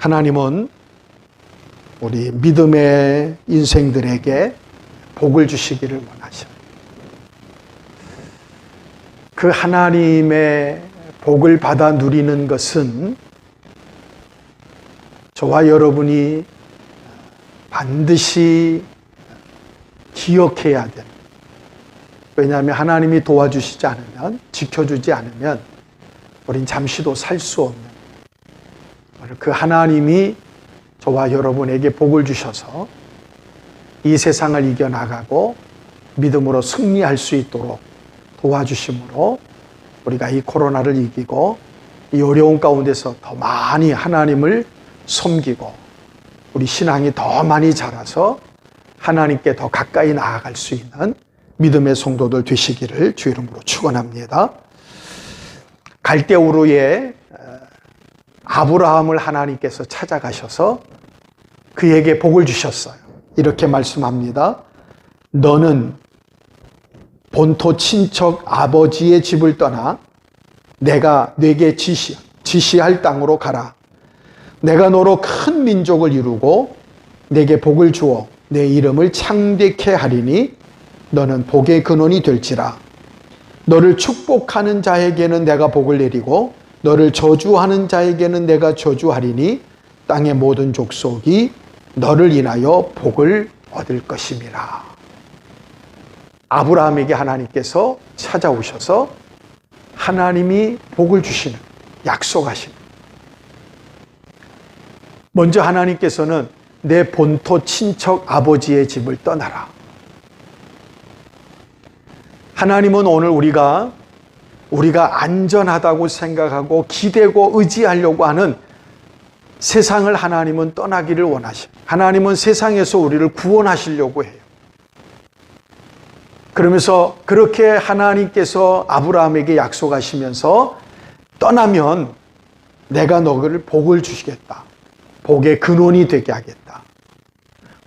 하나님은 우리 믿음의 인생들에게 복을 주시기를 원하십니다. 그 하나님의 복을 받아 누리는 것은 저와 여러분이 반드시 기억해야 됩니다. 왜냐하면 하나님이 도와주시지 않으면, 지켜주지 않으면 우린 잠시도 살 수 없는, 그 하나님이 저와 여러분에게 복을 주셔서 이 세상을 이겨나가고 믿음으로 승리할 수 있도록 도와주심으로 우리가 이 코로나를 이기고 이 어려운 가운데서 더 많이 하나님을 섬기고 우리 신앙이 더 많이 자라서 하나님께 더 가까이 나아갈 수 있는 믿음의 성도들 되시기를 주 이름으로 축원합니다. 갈대우르에 아브라함을 하나님께서 찾아가셔서 그에게 복을 주셨어요. 이렇게 말씀합니다. 너는 본토 친척 아버지의 집을 떠나 내가 네게 지시할 땅으로 가라. 내가 너로 큰 민족을 이루고 내게 복을 주어 내 이름을 창대케 하리니 너는 복의 근원이 될지라. 너를 축복하는 자에게는 내가 복을 내리고 너를 저주하는 자에게는 내가 저주하리니 땅의 모든 족속이 너를 인하여 복을 얻을 것임이라. 아브라함에게 하나님께서 찾아오셔서 하나님이 복을 주시는, 약속하시는. 먼저 하나님께서는 내 본토 친척 아버지의 집을 떠나라. 하나님은 오늘 우리가 안전하다고 생각하고 기대고 의지하려고 하는 세상을 하나님은 떠나기를 원하십니다. 하나님은 세상에서 우리를 구원하시려고 해요. 그러면서 그렇게 하나님께서 아브라함에게 약속하시면서 떠나면 내가 너를 복을 주시겠다. 복의 근원이 되게 하겠다.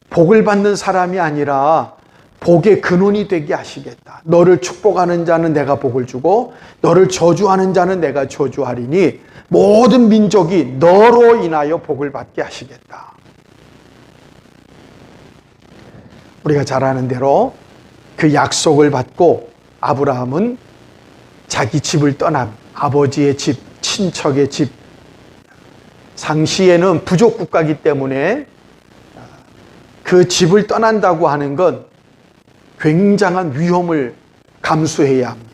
복을 받는 사람이 아니라 복의 근원이 되게 하시겠다. 너를 축복하는 자는 내가 복을 주고 너를 저주하는 자는 내가 저주하리니 모든 민족이 너로 인하여 복을 받게 하시겠다. 우리가 잘 아는 대로 그 약속을 받고 아브라함은 자기 집을 떠난 아버지의 집, 친척의 집, 당시에는 부족 국가이기 때문에 그 집을 떠난다고 하는 건 굉장한 위험을 감수해야 합니다.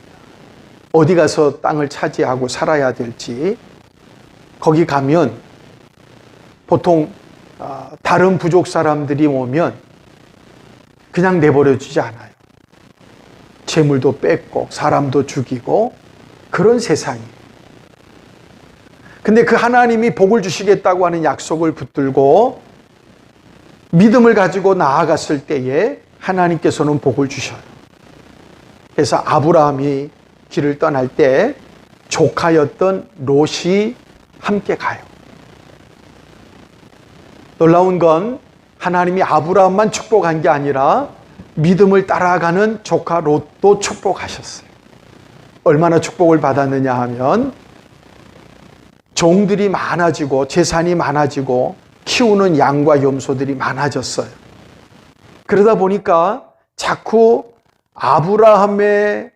어디 가서 땅을 차지하고 살아야 될지, 거기 가면 보통 다른 부족 사람들이 오면 그냥 내버려 두지 않아요. 재물도 뺏고 사람도 죽이고 그런 세상이에요. 근데 그 하나님이 복을 주시겠다고 하는 약속을 붙들고 믿음을 가지고 나아갔을 때에 하나님께서는 복을 주셔요. 그래서 아브라함이 길을 떠날 때 조카였던 롯이 함께 가요. 놀라운 건 하나님이 아브라함만 축복한 게 아니라 믿음을 따라가는 조카 롯도 축복하셨어요. 얼마나 축복을 받았느냐 하면 종들이 많아지고 재산이 많아지고 키우는 양과 염소들이 많아졌어요. 그러다 보니까 자꾸 아브라함의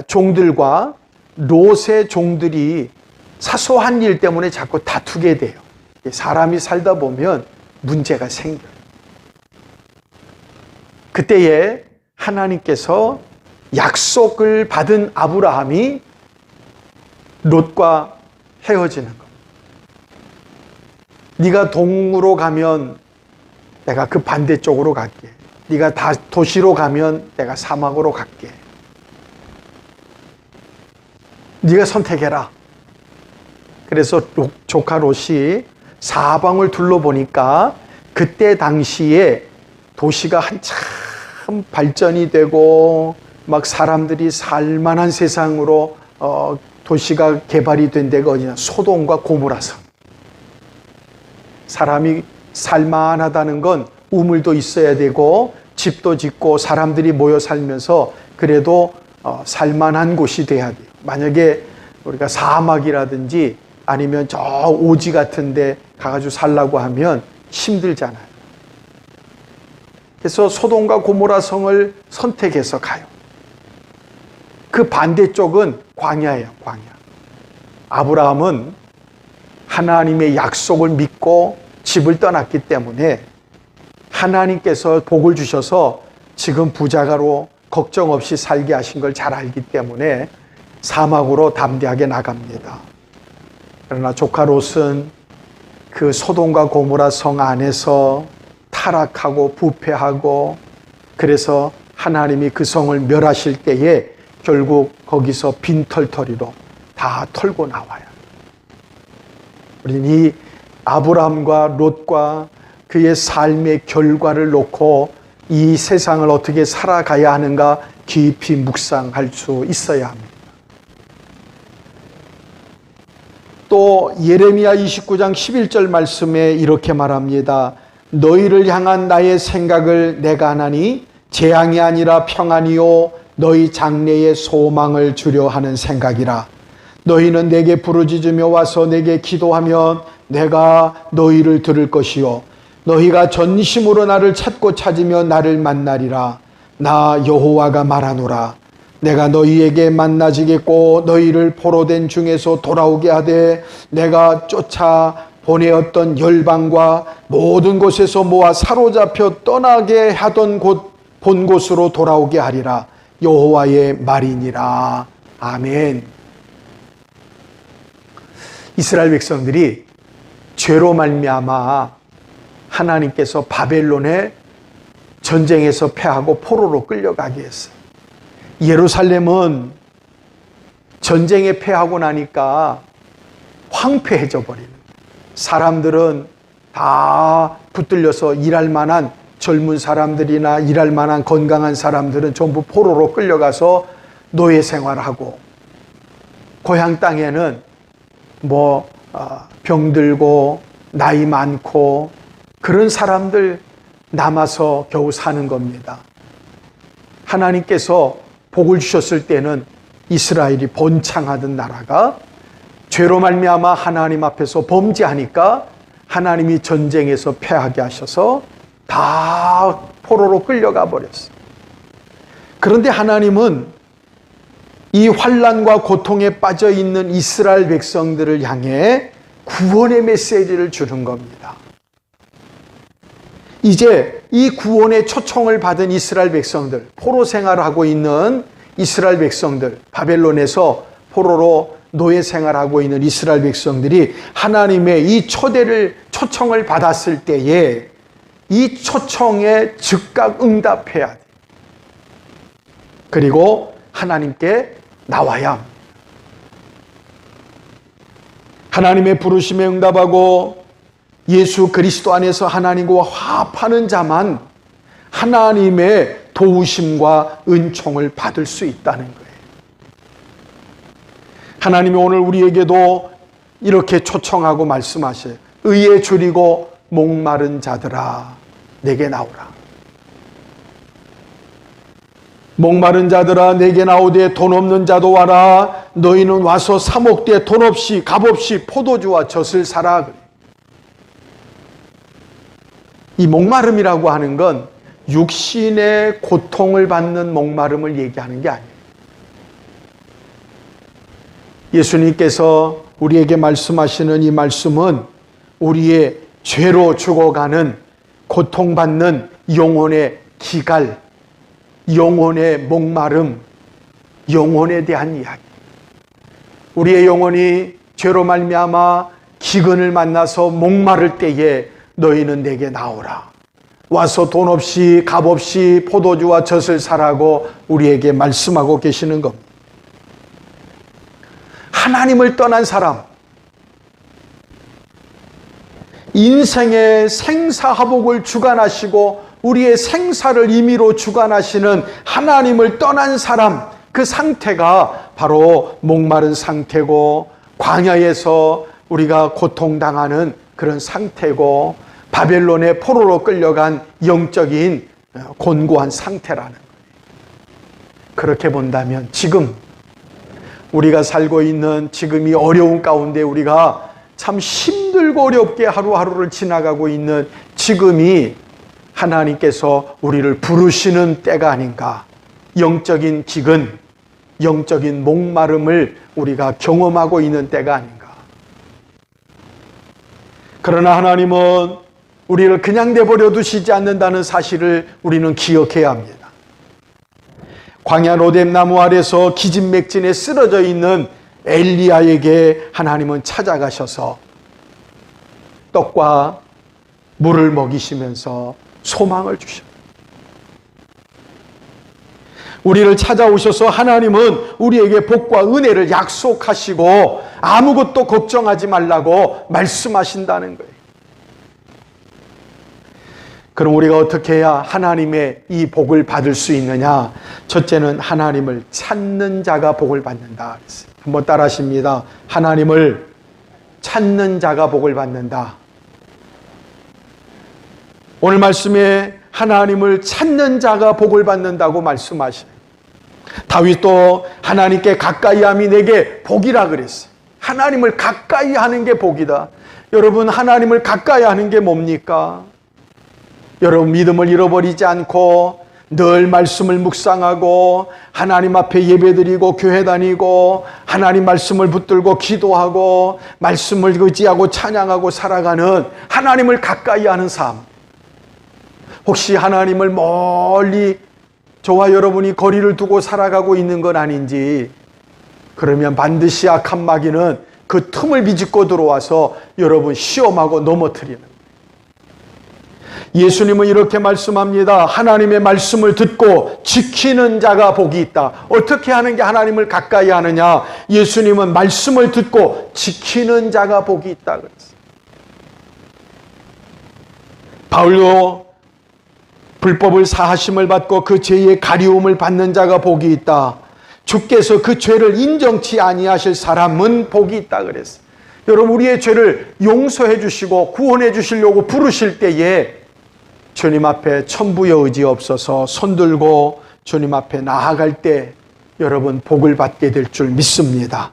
종들과 롯의 종들이 사소한 일 때문에 자꾸 다투게 돼요. 사람이 살다 보면 문제가 생겨요. 그때에 하나님께서 약속을 받은 아브라함이 롯과 헤어지는 겁니다. 네가 동으로 가면 내가 그 반대쪽으로 갈게. 네가 도시로 가면 내가 사막으로 갈게. 네가 선택해라. 그래서 조카 롯이 사방을 둘러보니까 그때 당시에 도시가 한참 발전이 되고 막 사람들이 살만한 세상으로 도시가 개발이 된 데가 어디냐? 소돔과 고모라성. 사람이 살만하다는 건 우물도 있어야 되고 집도 짓고 사람들이 모여 살면서 그래도 살만한 곳이 돼야 돼요. 만약에 우리가 사막이라든지 아니면 저 오지 같은데 가가지고 살라고 하면 힘들잖아요. 그래서 소돔과 고모라 성을 선택해서 가요. 그 반대쪽은 광야예요, 광야. 아브라함은 하나님의 약속을 믿고 집을 떠났기 때문에 하나님께서 복을 주셔서 지금 부자가로 걱정 없이 살게 하신 걸 잘 알기 때문에 사막으로 담대하게 나갑니다. 그러나 조카 롯은 그 소돔과 고모라 성 안에서 타락하고 부패하고, 그래서 하나님이 그 성을 멸하실 때에 결국 거기서 빈털터리로 다 털고 나와요. 우리는 이 아브라함과 롯과 그의 삶의 결과를 놓고 이 세상을 어떻게 살아가야 하는가 깊이 묵상할 수 있어야 합니다. 또 예레미야 29장 11절 말씀에 이렇게 말합니다. 너희를 향한 나의 생각을 내가 하나니 재앙이 아니라 평안이요 너희 장래에 소망을 주려 하는 생각이라. 너희는 내게 부르짖으며 와서 내게 기도하면 내가 너희를 들을 것이요 너희가 전심으로 나를 찾고 찾으며 나를 만나리라. 나 여호와가 말하노라. 내가 너희에게 만나지겠고 너희를 포로된 중에서 돌아오게 하되 내가 쫓아 보내었던 열방과 모든 곳에서 모아 사로잡혀 떠나게 하던 본 곳으로 돌아오게 하리라. 여호와의 말이니라. 아멘. 이스라엘 백성들이 죄로 말미암아 하나님께서 바벨론의 전쟁에서 패하고 포로로 끌려가게 했어요. 예루살렘은 전쟁에 패하고 나니까 황폐해져 버리는, 사람들은 다 붙들려서 일할 만한 젊은 사람들이나 일할 만한 건강한 사람들은 전부 포로로 끌려가서 노예 생활하고, 고향 땅에는 병들고 나이 많고 그런 사람들 남아서 겨우 사는 겁니다. 하나님께서 복을 주셨을 때는 이스라엘이 번창하던 나라가 죄로 말미암아 하나님 앞에서 범죄하니까 하나님이 전쟁에서 패하게 하셔서 다 포로로 끌려가 버렸어요. 그런데 하나님은 이 환난과 고통에 빠져 있는 이스라엘 백성들을 향해 구원의 메시지를 주는 겁니다. 이제 이 구원의 초청을 받은 이스라엘 백성들, 포로 생활하고 있는 이스라엘 백성들, 바벨론에서 포로로 노예 생활하고 있는 이스라엘 백성들이 하나님의 이 초청을 받았을 때에 이 초청에 즉각 응답해야 돼. 그리고 하나님께 나와야 합니다. 하나님의 부르심에 응답하고 예수 그리스도 안에서 하나님과 화합하는 자만 하나님의 도우심과 은총을 받을 수 있다는 거예요. 하나님이 오늘 우리에게도 이렇게 초청하고 말씀하셔요. 의에 줄이고 목마른 자들아 내게 나오라. 목마른 자들아 내게 나오되 돈 없는 자도 와라. 너희는 와서 사 먹되 돈 없이 값없이 포도주와 젖을 사라. 이 목마름이라고 하는 건 육신의 고통을 받는 목마름을 얘기하는 게 아니에요. 예수님께서 우리에게 말씀하시는 이 말씀은 우리의 죄로 죽어가는 고통받는 영혼의 기갈, 영혼의 목마름, 영혼에 대한 이야기. 우리의 영혼이 죄로 말미암아 기근을 만나서 목마를 때에 너희는 내게 나오라. 와서 돈 없이 값없이 포도주와 젖을 사라고 우리에게 말씀하고 계시는 겁니다. 하나님을 떠난 사람, 인생의 생사화복을 주관하시고 우리의 생사를 임의로 주관하시는 하나님을 떠난 사람, 그 상태가 바로 목마른 상태고 광야에서 우리가 고통당하는 그런 상태고 바벨론의 포로로 끌려간 영적인 곤고한 상태라는 거예요. 그렇게 본다면 지금 우리가 살고 있는 지금 이 어려운 가운데 우리가 참 힘들고 어렵게 하루하루를 지나가고 있는 지금이 하나님께서 우리를 부르시는 때가 아닌가. 영적인 기근, 영적인 목마름을 우리가 경험하고 있는 때가 아닌가. 그러나 하나님은 우리를 그냥 내버려 두시지 않는다는 사실을 우리는 기억해야 합니다. 광야 로뎀나무 아래서 기진맥진에 쓰러져 있는 엘리야에게 하나님은 찾아가셔서 떡과 물을 먹이시면서 소망을 주셨습니다. 우리를 찾아오셔서 하나님은 우리에게 복과 은혜를 약속하시고 아무것도 걱정하지 말라고 말씀하신다는 거예요. 그럼 우리가 어떻게 해야 하나님의 이 복을 받을 수 있느냐? 첫째는 하나님을 찾는 자가 복을 받는다. 한번 따라 하십니다. 하나님을 찾는 자가 복을 받는다. 오늘 말씀에 하나님을 찾는 자가 복을 받는다고 말씀하셔요. 다윗도 하나님께 가까이함이 내게 복이라 그랬어요. 하나님을 가까이 하는 게 복이다. 여러분, 하나님을 가까이 하는 게 뭡니까? 여러분, 믿음을 잃어버리지 않고 늘 말씀을 묵상하고 하나님 앞에 예배드리고 교회 다니고 하나님 말씀을 붙들고 기도하고 말씀을 의지하고 찬양하고 살아가는 하나님을 가까이 하는 삶. 혹시 하나님을 멀리 저와 여러분이 거리를 두고 살아가고 있는 건 아닌지, 그러면 반드시 악한 마귀는 그 틈을 비집고 들어와서 여러분 시험하고 넘어뜨리는 거예요. 예수님은 이렇게 말씀합니다. 하나님의 말씀을 듣고 지키는 자가 복이 있다. 어떻게 하는 게 하나님을 가까이 하느냐? 예수님은 말씀을 듣고 지키는 자가 복이 있다 그랬어요. 바울도 불법을 사하심을 받고 그 죄의 가리움을 받는 자가 복이 있다. 주께서 그 죄를 인정치 아니하실 사람은 복이 있다 그랬어요. 여러분, 우리의 죄를 용서해 주시고 구원해 주시려고 부르실 때에 주님 앞에 천부의 의지 없어서 손들고 주님 앞에 나아갈 때 여러분 복을 받게 될 줄 믿습니다.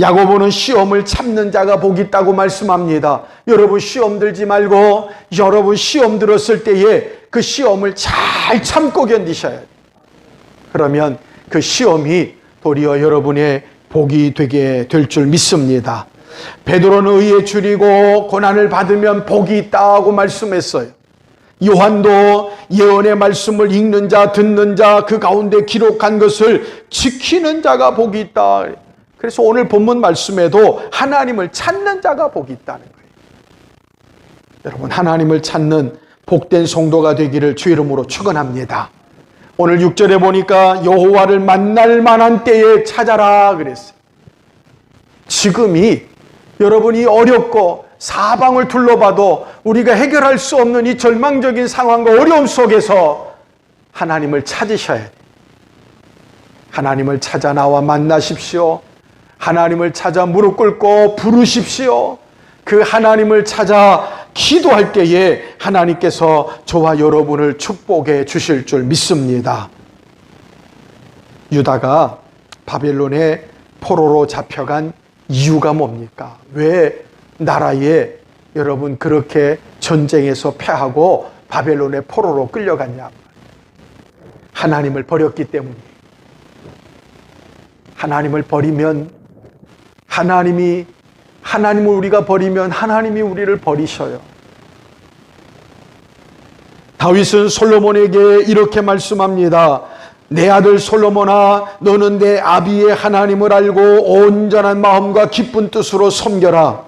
야고보는 시험을 참는 자가 복이 있다고 말씀합니다. 여러분, 시험 들지 말고 여러분 시험 들었을 때에 그 시험을 잘 참고 견디셔야 돼요. 그러면 그 시험이 도리어 여러분의 복이 되게 될 줄 믿습니다. 베드로는 의에 줄이고 고난을 받으면 복이 있다고 말씀했어요. 요한도 예언의 말씀을 읽는 자, 듣는 자, 그 가운데 기록한 것을 지키는 자가 복이 있다. 그래서 오늘 본문 말씀에도 하나님을 찾는 자가 복이 있다는 거예요. 여러분, 하나님을 찾는 복된 성도가 되기를 주 이름으로 축원합니다. 오늘 6절에 보니까 여호와를 만날 만한 때에 찾아라 그랬어요. 지금이 여러분이 어렵고 사방을 둘러봐도 우리가 해결할 수 없는 이 절망적인 상황과 어려움 속에서 하나님을 찾으셔야 돼요. 하나님을 찾아 나와 만나십시오. 하나님을 찾아 무릎 꿇고 부르십시오. 그 하나님을 찾아 기도할 때에 하나님께서 저와 여러분을 축복해 주실 줄 믿습니다. 유다가 바벨론의 포로로 잡혀간 이유가 뭡니까? 왜 나라에 여러분 그렇게 전쟁에서 패하고 바벨론의 포로로 끌려갔냐? 하나님을 버렸기 때문이에요. 하나님을 버리면 하나님을 우리가 버리면 하나님이 우리를 버리셔요. 다윗은 솔로몬에게 이렇게 말씀합니다. 내 아들 솔로몬아, 너는 내 아비의 하나님을 알고 온전한 마음과 기쁜 뜻으로 섬겨라.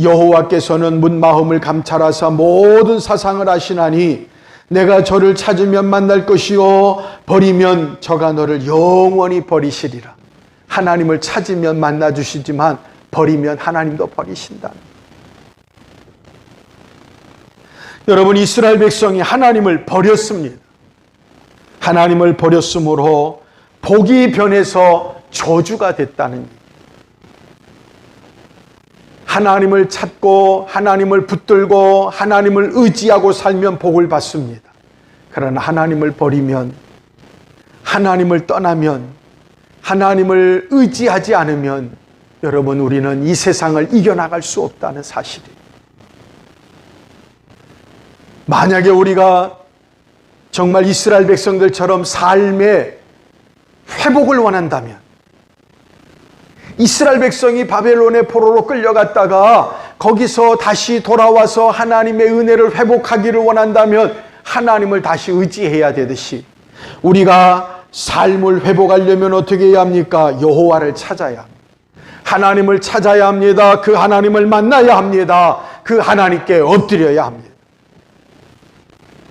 여호와께서는 문 마음을 감찰하사 모든 사상을 아시나니 내가 저를 찾으면 만날 것이요 버리면 저가 너를 영원히 버리시리라. 하나님을 찾으면 만나주시지만 버리면 하나님도 버리신다. 여러분, 이스라엘 백성이 하나님을 버렸습니다. 하나님을 버렸으므로 복이 변해서 저주가 됐다는 일. 하나님을 찾고 하나님을 붙들고 하나님을 의지하고 살면 복을 받습니다. 그러나 하나님을 버리면, 하나님을 떠나면 하나님을 의지하지 않으면 여러분, 우리는 이 세상을 이겨나갈 수 없다는 사실이에요. 만약에 우리가 정말 이스라엘 백성들처럼 삶의 회복을 원한다면, 이스라엘 백성이 바벨론의 포로로 끌려갔다가 거기서 다시 돌아와서 하나님의 은혜를 회복하기를 원한다면 하나님을 다시 의지해야 되듯이, 우리가 삶을 회복하려면 어떻게 해야 합니까? 여호와를 찾아야 합니다. 하나님을 찾아야 합니다. 그 하나님을 만나야 합니다. 그 하나님께 엎드려야 합니다.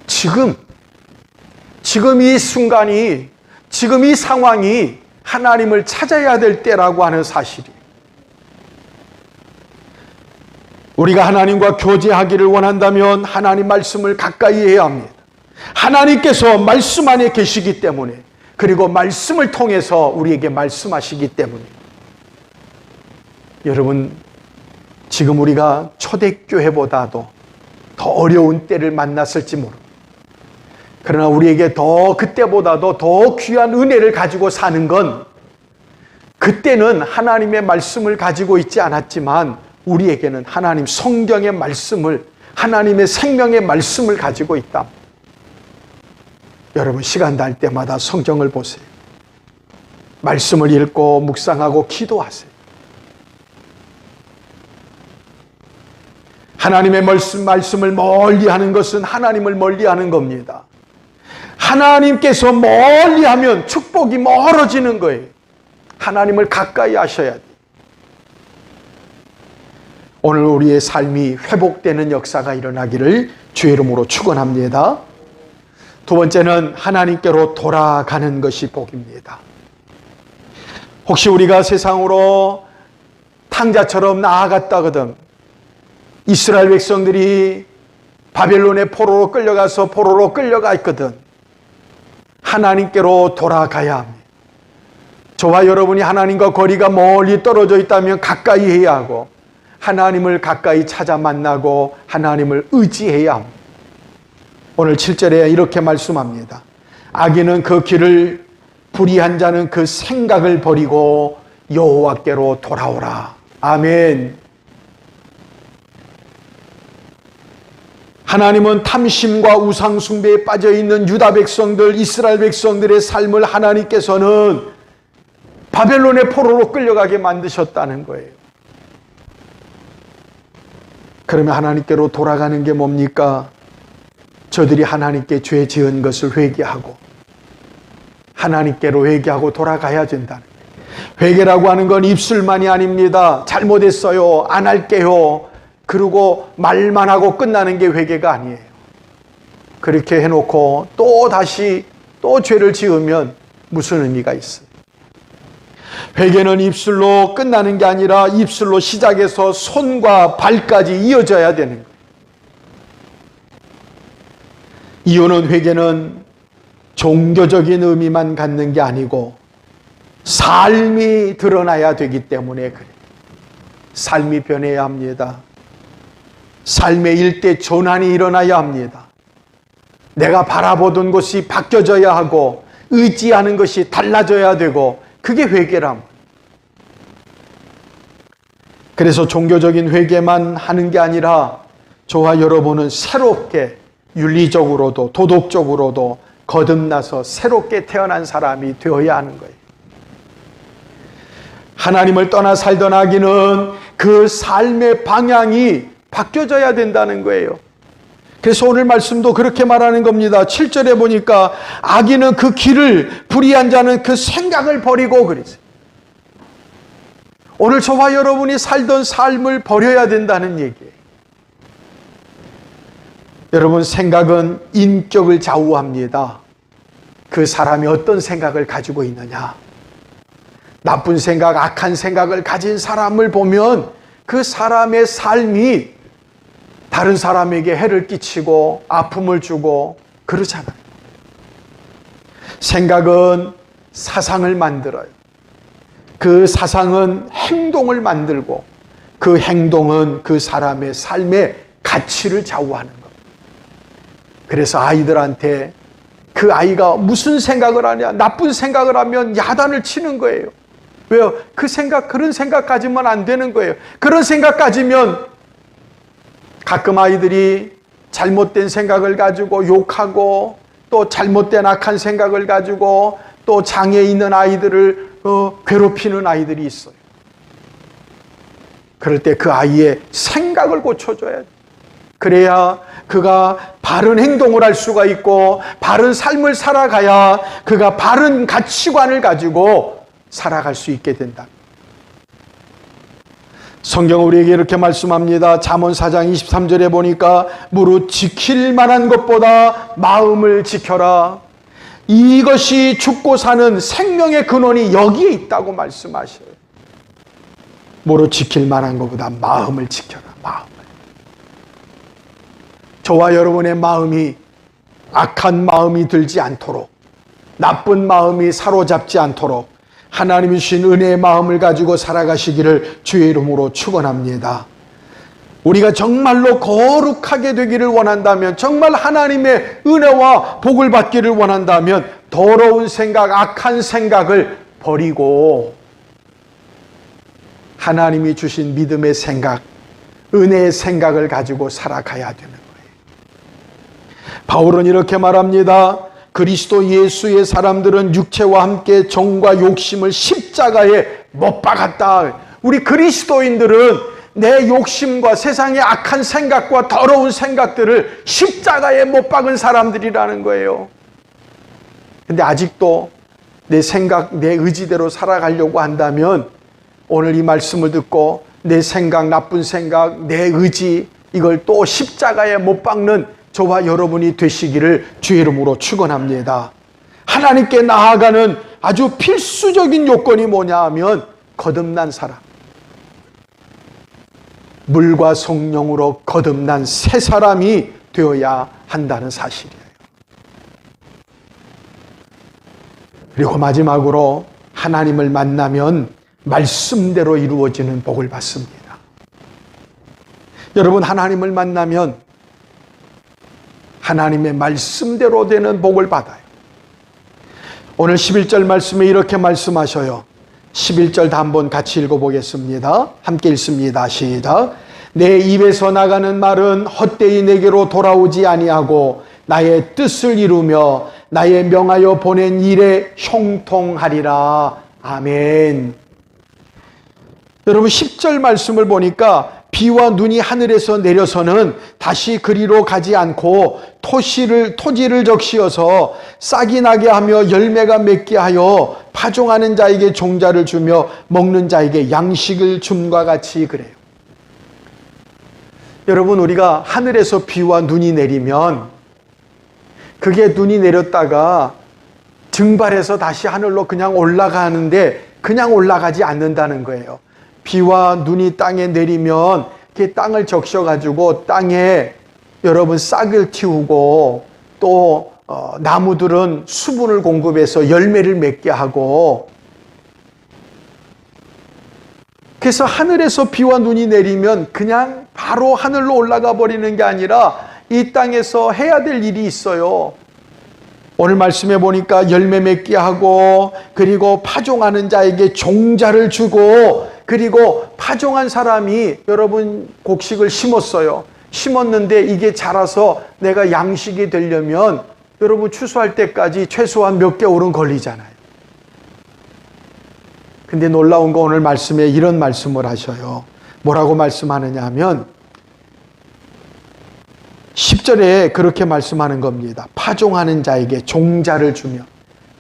지금 이 순간이, 지금 이 상황이 하나님을 찾아야 될 때라고 하는 사실이, 우리가 하나님과 교제하기를 원한다면 하나님 말씀을 가까이 해야 합니다. 하나님께서 말씀 안에 계시기 때문에, 그리고 말씀을 통해서 우리에게 말씀하시기 때문에, 여러분, 지금 우리가 초대교회보다도 더 어려운 때를 만났을지 모릅니다. 그러나 우리에게 그때보다도 더 귀한 은혜를 가지고 사는 건, 그때는 하나님의 말씀을 가지고 있지 않았지만 우리에게는 하나님 성경의 말씀을, 하나님의 생명의 말씀을 가지고 있다. 여러분, 시간 날 때마다 성경을 보세요. 말씀을 읽고 묵상하고 기도하세요. 하나님의 말씀을 멀리하는 것은 하나님을 멀리하는 겁니다. 하나님께서 멀리하면 축복이 멀어지는 거예요. 하나님을 가까이 하셔야 돼요. 오늘 우리의 삶이 회복되는 역사가 일어나기를 주의 이름으로 축원합니다. 두 번째는 하나님께로 돌아가는 것이 복입니다. 혹시 우리가 세상으로 탕자처럼 나아갔다거든, 이스라엘 백성들이 바벨론의 포로로 끌려가 있거든, 하나님께로 돌아가야 합니다. 저와 여러분이 하나님과 거리가 멀리 떨어져 있다면 가까이 해야 하고, 하나님을 가까이 찾아 만나고 하나님을 의지해야 합니다. 오늘 7절에 이렇게 말씀합니다. 악인은 그 길을, 불의한 자는 그 생각을 버리고 여호와께로 돌아오라. 아멘. 하나님은 탐심과 우상 숭배에 빠져 있는 유다 백성들, 이스라엘 백성들의 삶을 하나님께서는 바벨론의 포로로 끌려가게 만드셨다는 거예요. 그러면 하나님께로 돌아가는 게 뭡니까? 저들이 하나님께 죄 지은 것을 회개하고, 하나님께로 회개하고 돌아가야 된다는 거예요. 회개라고 하는 건 입술만이 아닙니다. 잘못했어요, 안 할게요, 그리고 말만 하고 끝나는 게 회개가 아니에요. 그렇게 해놓고 또 다시 또 죄를 지으면 무슨 의미가 있어요? 회개는 입술로 끝나는 게 아니라 입술로 시작해서 손과 발까지 이어져야 되는 거예요. 이유는 회개는 종교적인 의미만 갖는 게 아니고 삶이 드러나야 되기 때문에 그래요. 삶이 변해야 합니다. 삶의 일대 전환이 일어나야 합니다. 내가 바라보던 것이 바뀌어져야 하고 의지하는 것이 달라져야 되고, 그게 회개랍니다. 그래서 종교적인 회개만 하는 게 아니라 저와 여러분은 새롭게 윤리적으로도 도덕적으로도 거듭나서 새롭게 태어난 사람이 되어야 하는 거예요. 하나님을 떠나 살던 악인은 그 삶의 방향이 바뀌어져야 된다는 거예요. 그래서 오늘 말씀도 그렇게 말하는 겁니다. 7절에 보니까 악인은 그 길을, 불의한 자는 그 생각을 버리고 그랬어요. 오늘 저와 여러분이 살던 삶을 버려야 된다는 얘기예요. 여러분, 생각은 인격을 좌우합니다. 그 사람이 어떤 생각을 가지고 있느냐. 나쁜 생각, 악한 생각을 가진 사람을 보면 그 사람의 삶이 다른 사람에게 해를 끼치고 아픔을 주고 그러잖아요. 생각은 사상을 만들어요. 그 사상은 행동을 만들고, 그 행동은 그 사람의 삶의 가치를 좌우하는 겁니다. 그래서 아이들한테 그 아이가 무슨 생각을 하냐? 나쁜 생각을 하면 야단을 치는 거예요. 왜요? 그런 생각 가지면 안 되는 거예요. 그런 생각 가지면 가끔 아이들이 잘못된 생각을 가지고 욕하고 또 잘못된 악한 생각을 가지고 또 장애 있는 아이들을 괴롭히는 아이들이 있어요. 그럴 때 그 아이의 생각을 고쳐줘야 돼. 그래야 그가 바른 행동을 할 수가 있고 바른 삶을 살아가야 그가 바른 가치관을 가지고 살아갈 수 있게 된다. 성경은 우리에게 이렇게 말씀합니다. 잠언 4장 23절에 보니까 무릇 지킬 만한 것보다 마음을 지켜라. 이것이 죽고 사는 생명의 근원이 여기에 있다고 말씀하셔요. 무릇 지킬 만한 것보다 마음을 지켜라. 마음을. 저와 여러분의 마음이 악한 마음이 들지 않도록, 나쁜 마음이 사로잡지 않도록 하나님이 주신 은혜의 마음을 가지고 살아가시기를 주의 이름으로 축원합니다. 우리가 정말로 거룩하게 되기를 원한다면, 정말 하나님의 은혜와 복을 받기를 원한다면 더러운 생각, 악한 생각을 버리고 하나님이 주신 믿음의 생각, 은혜의 생각을 가지고 살아가야 되는 거예요. 바울은 이렇게 말합니다. 그리스도 예수의 사람들은 육체와 함께 정과 욕심을 십자가에 못 박았다. 우리 그리스도인들은 내 욕심과 세상의 악한 생각과 더러운 생각들을 십자가에 못 박은 사람들이라는 거예요. 근데 아직도 내 생각, 내 의지대로 살아가려고 한다면 오늘 이 말씀을 듣고 내 생각, 나쁜 생각, 내 의지, 이걸 또 십자가에 못 박는 저와 여러분이 되시기를 주의 이름으로 축원합니다. 하나님께 나아가는 아주 필수적인 요건이 뭐냐 하면 거듭난 사람, 물과 성령으로 거듭난 새 사람이 되어야 한다는 사실이에요. 그리고 마지막으로 하나님을 만나면 말씀대로 이루어지는 복을 받습니다. 여러분, 하나님을 만나면 하나님의 말씀대로 되는 복을 받아요. 오늘 11절 말씀에 이렇게 말씀하셔요. 11절 다 한번 같이 읽어보겠습니다. 함께 읽습니다. 시작. 내 입에서 나가는 말은 헛되이 내게로 돌아오지 아니하고 나의 뜻을 이루며 나의 명하여 보낸 일에 형통하리라. 아멘. 여러분, 10절 말씀을 보니까 비와 눈이 하늘에서 내려서는 다시 그리로 가지 않고 토지를 적시어서 싹이 나게 하며 열매가 맺게 하여 파종하는 자에게 종자를 주며 먹는 자에게 양식을 줌과 같이 그래요. 여러분, 우리가 하늘에서 비와 눈이 내리면 그게 눈이 내렸다가 증발해서 다시 하늘로 그냥 올라가는데 그냥 올라가지 않는다는 거예요. 비와 눈이 땅에 내리면 그 땅을 적셔가지고 땅에 여러분 싹을 틔우고 또 나무들은 수분을 공급해서 열매를 맺게 하고, 그래서 하늘에서 비와 눈이 내리면 그냥 바로 하늘로 올라가 버리는 게 아니라 이 땅에서 해야 될 일이 있어요. 오늘 말씀해 보니까 열매 맺게 하고, 그리고 파종하는 자에게 종자를 주고, 그리고 파종한 사람이 여러분 곡식을 심었어요. 심었는데 이게 자라서 내가 양식이 되려면 여러분 추수할 때까지 최소한 몇 개월은 걸리잖아요. 근데 놀라운 거 오늘 말씀에 이런 말씀을 하셔요. 뭐라고 말씀하느냐 하면 10절에 그렇게 말씀하는 겁니다. 파종하는 자에게 종자를 주며.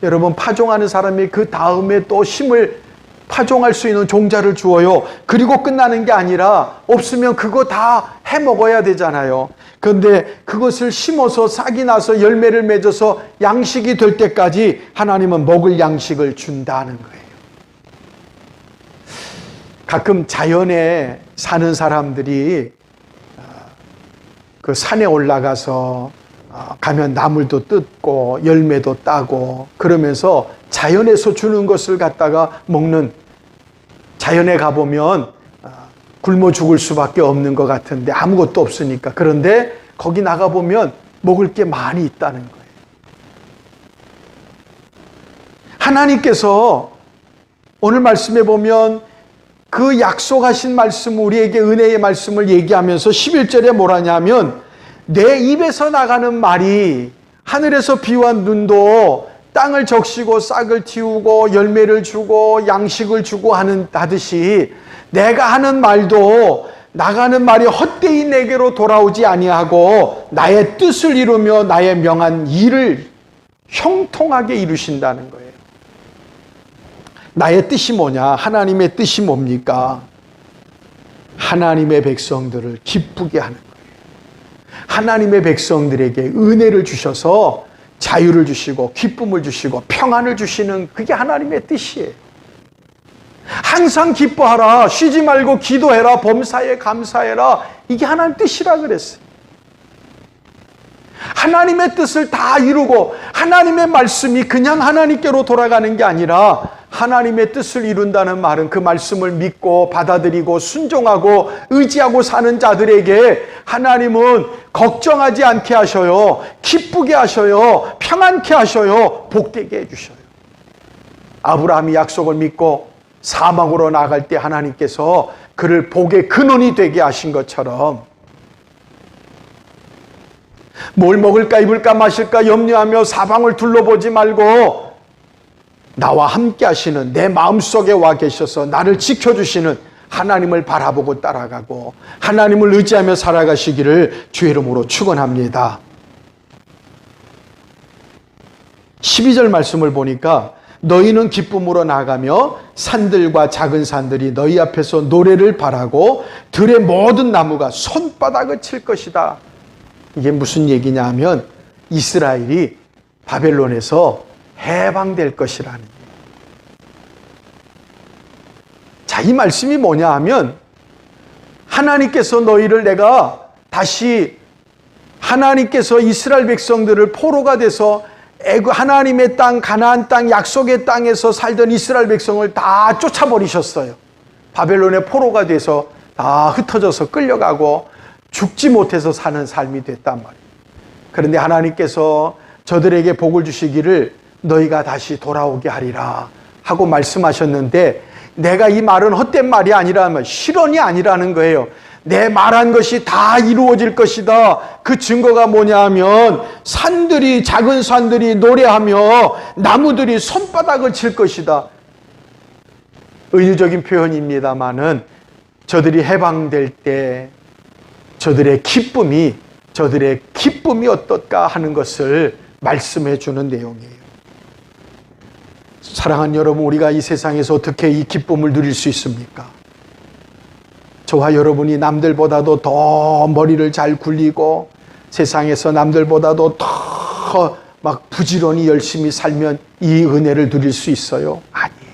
여러분, 파종하는 사람이 그 다음에 또 힘을 파종할 수 있는 종자를 주어요. 그리고 끝나는 게 아니라 없으면 그거 다 해먹어야 되잖아요. 그런데 그것을 심어서 싹이 나서 열매를 맺어서 양식이 될 때까지 하나님은 먹을 양식을 준다는 거예요. 가끔 자연에 사는 사람들이 그 산에 올라가서 가면 나물도 뜯고 열매도 따고 그러면서 자연에서 주는 것을 갖다가 먹는, 자연에 가보면 굶어 죽을 수밖에 없는 것 같은데 아무것도 없으니까. 그런데 거기 나가보면 먹을 게 많이 있다는 거예요. 하나님께서 오늘 말씀에 보면 그 약속하신 말씀, 우리에게 은혜의 말씀을 얘기하면서 11절에 뭐라냐면 내 입에서 나가는 말이 하늘에서 비와 눈도 땅을 적시고 싹을 틔우고 열매를 주고 양식을 주고 하듯이 내가 하는 말도 나가는 말이 헛되이 내게로 돌아오지 아니하고 나의 뜻을 이루며 나의 명한 일을 형통하게 이루신다는 거예요. 나의 뜻이 뭐냐? 하나님의 뜻이 뭡니까? 하나님의 백성들을 기쁘게 하는 거예요. 하나님의 백성들에게 은혜를 주셔서 자유를 주시고 기쁨을 주시고 평안을 주시는 그게 하나님의 뜻이에요. 항상 기뻐하라, 쉬지 말고 기도해라, 범사에 감사해라, 이게 하나님 뜻이라 그랬어요. 하나님의 뜻을 다 이루고 하나님의 말씀이 그냥 하나님께로 돌아가는 게 아니라 하나님의 뜻을 이룬다는 말은 그 말씀을 믿고 받아들이고 순종하고 의지하고 사는 자들에게 하나님은 걱정하지 않게 하셔요. 기쁘게 하셔요. 평안케 하셔요. 복되게 해주셔요. 아브라함이 약속을 믿고 사막으로 나갈 때 하나님께서 그를 복의 근원이 되게 하신 것처럼 뭘 먹을까 입을까 마실까 염려하며 사방을 둘러보지 말고 나와 함께 하시는 내 마음속에 와 계셔서 나를 지켜주시는 하나님을 바라보고 따라가고 하나님을 의지하며 살아가시기를 주의 이름으로 축원합니다. 12절 말씀을 보니까 너희는 기쁨으로 나가며 산들과 작은 산들이 너희 앞에서 노래를 바라고 들의 모든 나무가 손바닥을 칠 것이다. 이게 무슨 얘기냐 하면 이스라엘이 바벨론에서 해방될 것이라는 거예요. 자, 이 말씀이 뭐냐 하면 하나님께서 너희를 내가 다시 하나님께서 이스라엘 백성들을 포로가 돼서 하나님의 땅, 가나안 땅, 약속의 땅에서 살던 이스라엘 백성을 다 쫓아버리셨어요. 바벨론의 포로가 돼서 다 흩어져서 끌려가고 죽지 못해서 사는 삶이 됐단 말이에요. 그런데 하나님께서 저들에게 복을 주시기를 너희가 다시 돌아오게 하리라 하고 말씀하셨는데 내가 이 말은 헛된 말이 아니라면 실언이 아니라는 거예요. 내 말한 것이 다 이루어질 것이다. 그 증거가 뭐냐 하면 산들이, 작은 산들이 노래하며 나무들이 손바닥을 칠 것이다. 은유적인 표현입니다마는 저들이 해방될 때 저들의 기쁨이 어떨까 하는 것을 말씀해 주는 내용이에요. 사랑하는 여러분, 우리가 이 세상에서 어떻게 이 기쁨을 누릴 수 있습니까? 저와 여러분이 남들보다도 더 머리를 잘 굴리고 세상에서 남들보다도 더 막 부지런히 열심히 살면 이 은혜를 누릴 수 있어요? 아니에요.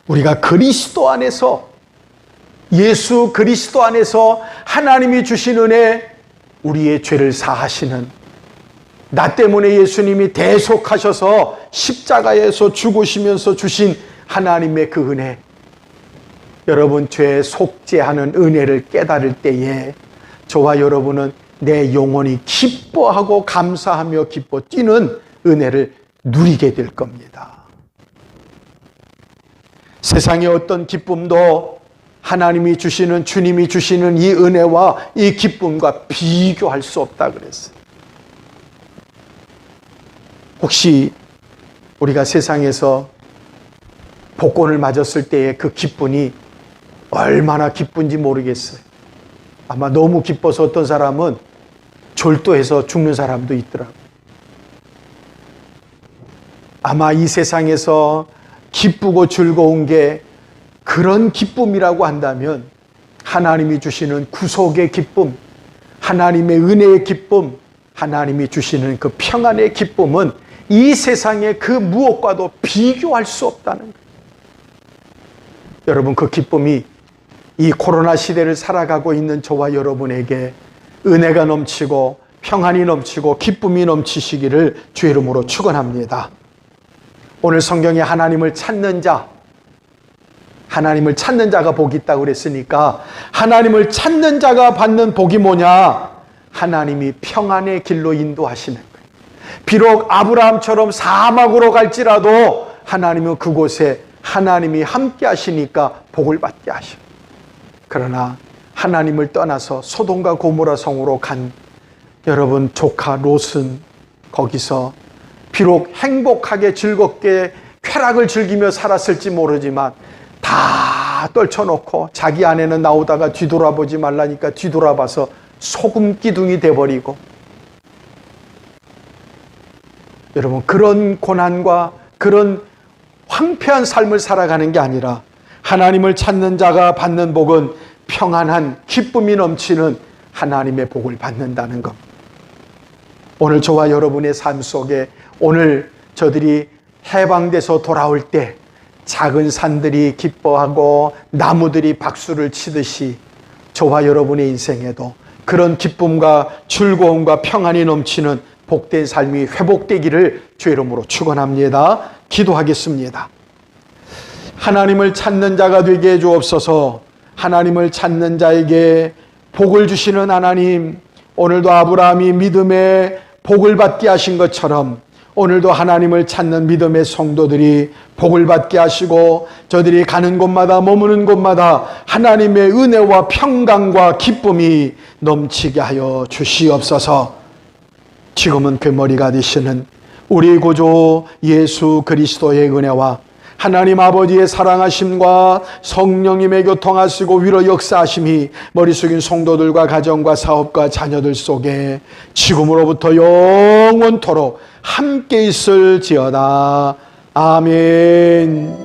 우리가 그리스도 안에서, 예수 그리스도 안에서 하나님이 주신 은혜, 우리의 죄를 사하시는, 나 때문에 예수님이 대속하셔서 십자가에서 죽으시면서 주신 하나님의 그 은혜, 여러분 죄에 속죄하는 은혜를 깨달을 때에 저와 여러분은 내 영혼이 기뻐하고 감사하며 기뻐 뛰는 은혜를 누리게 될 겁니다. 세상의 어떤 기쁨도 하나님이 주시는, 주님이 주시는 이 은혜와 이 기쁨과 비교할 수 없다 그랬어요. 혹시 우리가 세상에서 복권을 맞았을 때의 그 기쁨이 얼마나 기쁜지 모르겠어요. 아마 너무 기뻐서 어떤 사람은 졸도해서 죽는 사람도 있더라고요. 아마 이 세상에서 기쁘고 즐거운 게 그런 기쁨이라고 한다면 하나님이 주시는 구속의 기쁨, 하나님의 은혜의 기쁨, 하나님이 주시는 그 평안의 기쁨은 이 세상의 그 무엇과도 비교할 수 없다는 거예요. 여러분, 그 기쁨이 이 코로나 시대를 살아가고 있는 저와 여러분에게 은혜가 넘치고 평안이 넘치고 기쁨이 넘치시기를 주의 이름으로 축원합니다. 오늘 성경에 하나님을 찾는 자, 하나님을 찾는 자가 복이 있다고 그랬으니까 하나님을 찾는 자가 받는 복이 뭐냐? 하나님이 평안의 길로 인도하시는 거예요. 비록 아브라함처럼 사막으로 갈지라도 하나님은 그곳에 하나님이 함께 하시니까 복을 받게 하셔. 그러나 하나님을 떠나서 소돔과 고모라 성으로 간 여러분 조카 롯은 거기서 비록 행복하게 즐겁게 쾌락을 즐기며 살았을지 모르지만 다 떨쳐놓고 자기 아내는 나오다가 뒤돌아보지 말라니까 뒤돌아봐서 소금 기둥이 돼버리고, 여러분 그런 고난과 그런 황폐한 삶을 살아가는 게 아니라 하나님을 찾는 자가 받는 복은 평안한 기쁨이 넘치는 하나님의 복을 받는다는 것. 오늘 저와 여러분의 삶 속에 오늘 저들이 해방돼서 돌아올 때 작은 산들이 기뻐하고 나무들이 박수를 치듯이 저와 여러분의 인생에도 그런 기쁨과 즐거움과 평안이 넘치는 복된 삶이 회복되기를 주의 이름으로 축원합니다. 기도하겠습니다. 하나님을 찾는 자가 되게 해 주옵소서. 하나님을 찾는 자에게 복을 주시는 하나님, 오늘도 아브라함이 믿음의 복을 받게 하신 것처럼 오늘도 하나님을 찾는 믿음의 성도들이 복을 받게 하시고 저들이 가는 곳마다 머무는 곳마다 하나님의 은혜와 평강과 기쁨이 넘치게 하여 주시옵소서. 지금은 그 머리가 되시는 우리 구주 예수 그리스도의 은혜와 하나님 아버지의 사랑하심과 성령님의 교통하시고 위로 역사하심이 머리 숙인 성도들과 가정과 사업과 자녀들 속에 지금으로부터 영원토록 함께 있을지어다. 아멘.